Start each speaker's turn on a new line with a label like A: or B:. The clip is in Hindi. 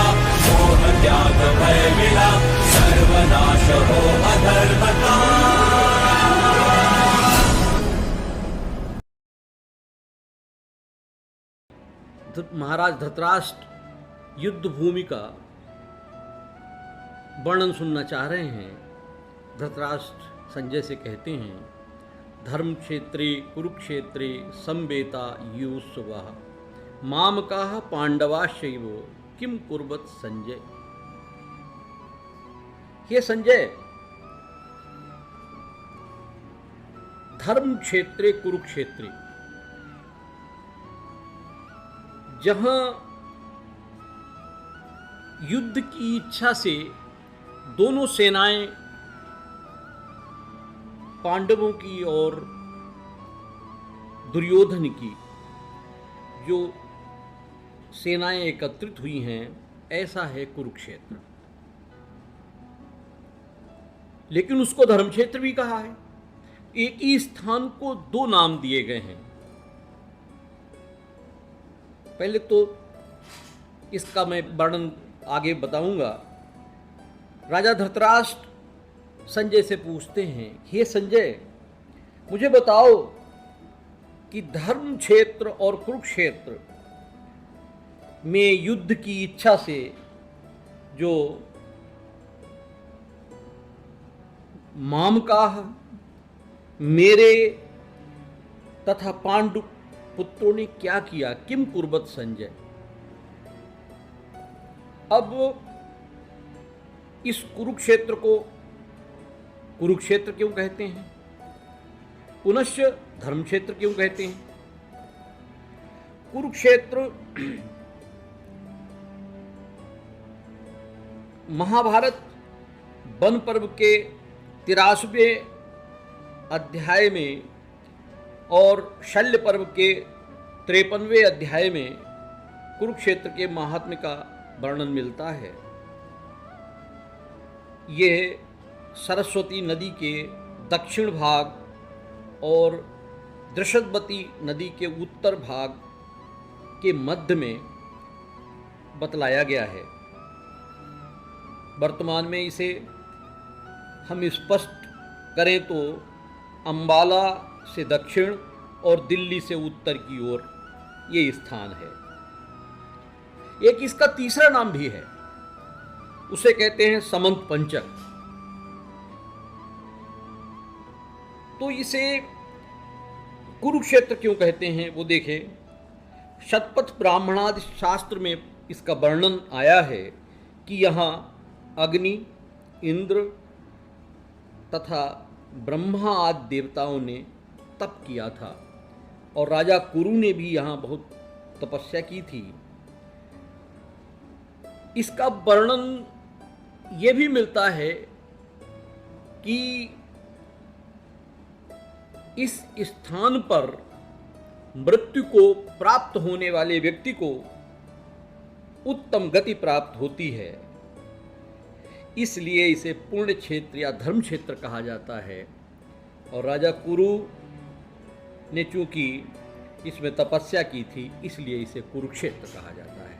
A: मिला, मोह त्याग भय मिला, सर्वनाश हो अधर्म का।
B: महाराज धृतराष्ट्र युद्ध भूमि का वर्णन सुनना चाह रहे हैं। धृतराष्ट्र संजय से कहते हैं, धर्म क्षेत्रे कुरुक्षेत्रे संवेता युयुत्सुवः मामकाः पांडवाश्चैव किम कुर्वत संजय। हे संजय, धर्म क्षेत्रे कुरुक्षेत्रे, जहां युद्ध की इच्छा से दोनों सेनाएं पांडवों की और दुर्योधन की जो सेनाएं एकत्रित हुई हैं, ऐसा है कुरुक्षेत्र। लेकिन उसको धर्मक्षेत्र भी कहा है। एक ही स्थान को दो नाम दिए गए हैं। पहले तो इसका मैं वर्णन आगे बताऊंगा। राजा धृतराष्ट्र संजय से पूछते हैं, हे संजय, मुझे बताओ कि धर्म क्षेत्र और कुरुक्षेत्र में युद्ध की इच्छा से जो मामकाह मेरे तथा पांडु पुत्रों ने क्या किया, किम कुर्बत संजय। अब इस कुरुक्षेत्र को कुरुक्षेत्र क्यों कहते हैं, पुनश्च धर्मक्षेत्र क्यों कहते हैं। कुरुक्षेत्र महाभारत वन पर्व के 83वें अध्याय में और शल्य पर्व के 53वें अध्याय में कुरुक्षेत्र के महात्म्य का वर्णन मिलता है। ये सरस्वती नदी के दक्षिण भाग और दृषद्वती नदी के उत्तर भाग के मध्य में बतलाया गया है। वर्तमान में इसे हम स्पष्ट करें तो अंबाला से दक्षिण और दिल्ली से उत्तर की ओर ये स्थान है। एक इसका तीसरा नाम भी है, उसे कहते हैं समंत पंचक। तो इसे कुरुक्षेत्र क्यों कहते हैं वो देखें। शतपथ ब्राह्मणादि शास्त्र में इसका वर्णन आया है कि यहाँ अग्नि, इंद्र तथा ब्रह्मा आदि देवताओं ने तप किया था और राजा कुरु ने भी यहाँ बहुत तपस्या की थी। इसका वर्णन ये भी मिलता है कि इस स्थान पर मृत्यु को प्राप्त होने वाले व्यक्ति को उत्तम गति प्राप्त होती है, इसलिए इसे पुण्य क्षेत्र या धर्म क्षेत्र कहा जाता है। और राजा कुरु ने चूंकि इसमें तपस्या की थी, इसलिए इसे कुरुक्षेत्र कहा जाता है।